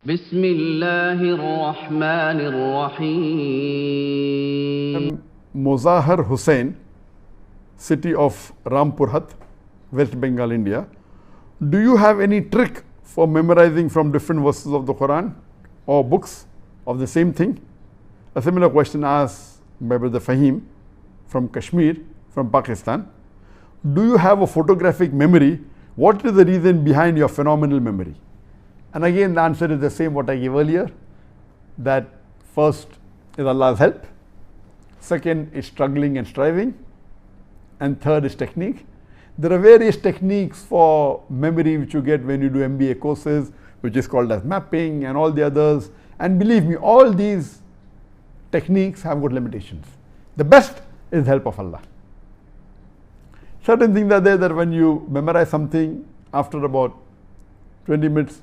بسم الله الرحمن الرحيم. Mozahar Hussain, city of Rampurhat, West Bengal, India. Do you have any trick for memorizing from different verses of the Quran or books of the same thing? A similar question asked by Brother Fahim from Kashmir, from Pakistan. Do you have a photographic memory? What is the reason behind your phenomenal memory? And again, the answer is the same what I gave earlier, that first is Allah's help, second is struggling and striving, and third is technique. There are various techniques for memory which you get when you do MBA courses, which is called as mapping and all the others. And believe me, all these techniques have got limitations. The best is the help of Allah. Certain things are there that when you memorize something, after about 20 minutes,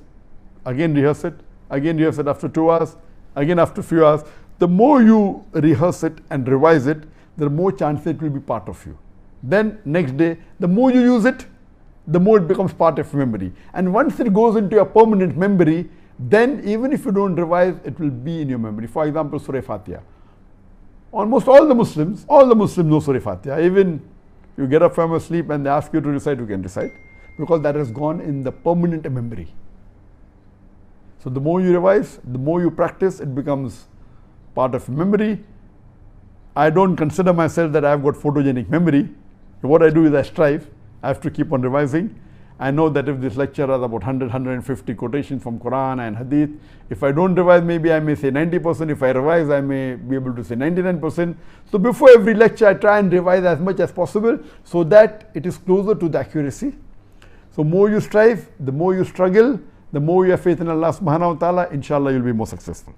again rehearse it after 2 hours, again after a few hours. The more you rehearse it and revise it, the more chance it will be part of you. Then next day, the more you use it, the more it becomes part of memory. And once it goes into your permanent memory, then even if you don't revise, it will be in your memory. For example, Surah Fatiha. Almost all the Muslims know Surah Fatiha. Even you get up from your sleep and they ask you to recite, you can recite, because that has gone in the permanent memory. So the more you revise, the more you practice, it becomes part of memory. I don't consider myself that I've got photogenic memory. What I do is I strive. I have to keep on revising. I know that if this lecture has about 100, 150 quotations from Quran and Hadith, if I don't revise, maybe I may say 90%. If I revise, I may be able to say 99%. So before every lecture, I try and revise as much as possible so that it is closer to the accuracy. So more you strive, the more you struggle, the more you have faith in Allah subhanahu wa ta'ala, inshallah you'll be more successful.